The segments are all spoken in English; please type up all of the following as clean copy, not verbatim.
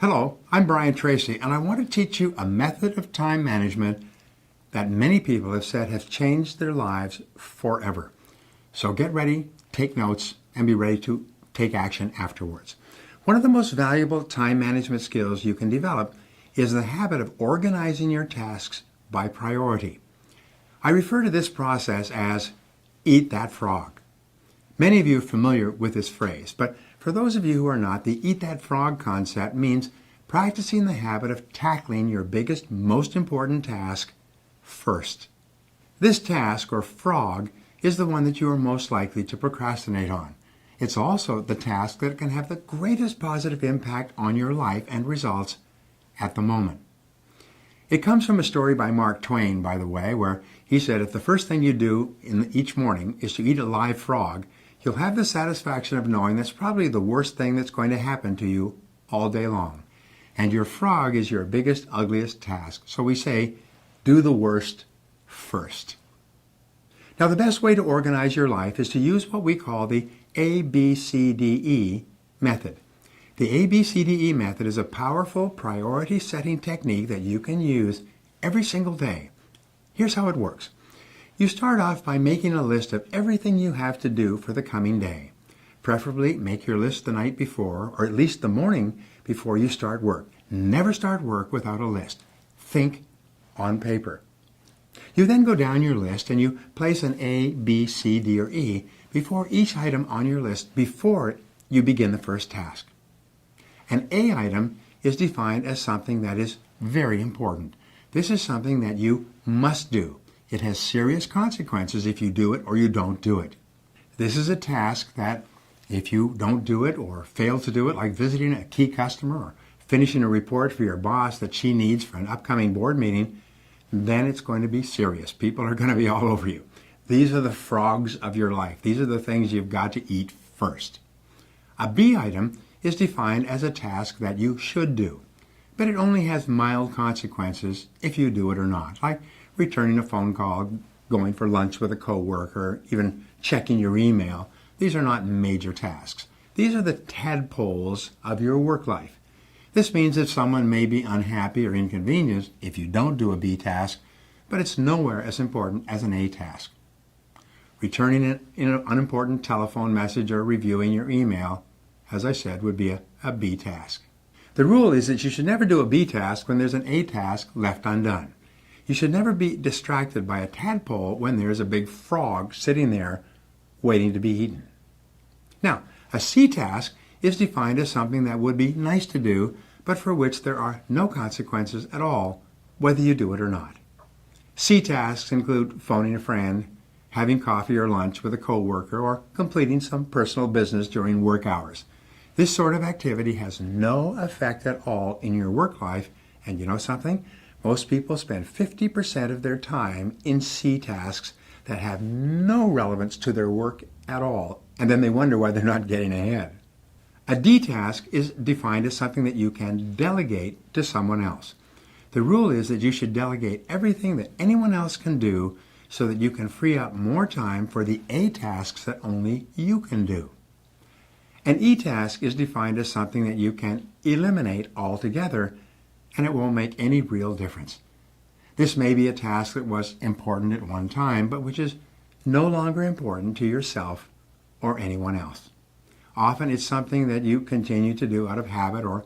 Hello, I'm Brian Tracy, and I want to teach you a method of time management that many people have said has changed their lives forever. So get ready, take notes, and be ready to take action afterwards. One of the most valuable time management skills you can develop is the habit of organizing your tasks by priority. I refer to this process as eat that frog. Many of you are familiar with this phrase, but for those of you who are not, the eat that frog concept means practicing the habit of tackling your biggest, most important task first. This task, or frog, is the one that you are most likely to procrastinate on. It's also the task that can have the greatest positive impact on your life and results at the moment. It comes from a story by Mark Twain, by the way, where he said if the first thing you do each morning is to eat a live frog, you'll have the satisfaction of knowing that's probably the worst thing that's going to happen to you all day long. And your frog is your biggest, ugliest task. So we say, do the worst first. Now, the best way to organize your life is to use what we call the ABCDE method. The ABCDE method is a powerful priority-setting technique that you can use every single day. Here's how it works. You start off by making a list of everything you have to do for the coming day. Preferably make your list the night before, or at least the morning before you start work. Never start work without a list. Think on paper. You then go down your list and you place an A, B, C, D, or E before each item on your list before you begin the first task. An A item is defined as something that is very important. This is something that you must do. It has serious consequences if you do it or you don't do it. This is a task that if you don't do it or fail to do it, like visiting a key customer or finishing a report for your boss that she needs for an upcoming board meeting, then it's going to be serious. People are going to be all over you. These are the frogs of your life. These are the things you've got to eat first. A B item is defined as a task that you should do, but it only has mild consequences if you do it or not, like returning a phone call, going for lunch with a coworker, even checking your email. These are not major tasks. These are the tadpoles of your work life. This means that someone may be unhappy or inconvenienced if you don't do a B task, but it's nowhere as important as an A task. Returning an unimportant telephone message or reviewing your email, as I said, would be a B task. The rule is that you should never do a B task when there's an A task left undone. You should never be distracted by a tadpole when there's a big frog sitting there waiting to be eaten. Now, a C task is defined as something that would be nice to do, but for which there are no consequences at all, whether you do it or not. C tasks include phoning a friend, having coffee or lunch with a coworker, or completing some personal business during work hours. This sort of activity has no effect at all in your work life, and you know something? Most people spend 50% of their time in C tasks that have no relevance to their work at all, and then they wonder why they're not getting ahead. A D task is defined as something that you can delegate to someone else. The rule is that you should delegate everything that anyone else can do so that you can free up more time for the A tasks that only you can do. An E task is defined as something that you can eliminate altogether, and it won't make any real difference. This may be a task that was important at one time, but which is no longer important to yourself or anyone else. Often it's something that you continue to do out of habit or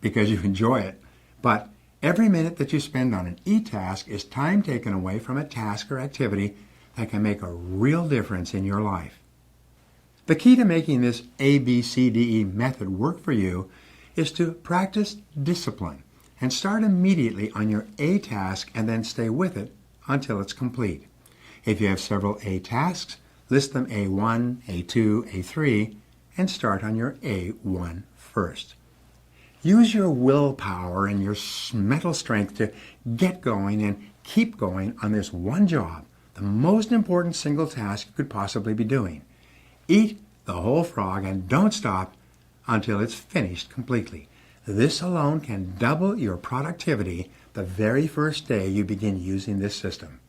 because you enjoy it, but every minute that you spend on an E task is time taken away from a task or activity that can make a real difference in your life. The key to making this ABCDE method work for you is to practice discipline and start immediately on your A task and then stay with it until it's complete. If you have several A tasks, list them A1, A2, A3, and start on your A1 first. Use your willpower and your mental strength to get going and keep going on this one job, the most important single task you could possibly be doing. Eat the whole frog and don't stop until it's finished completely. This alone can double your productivity the very first day you begin using this system.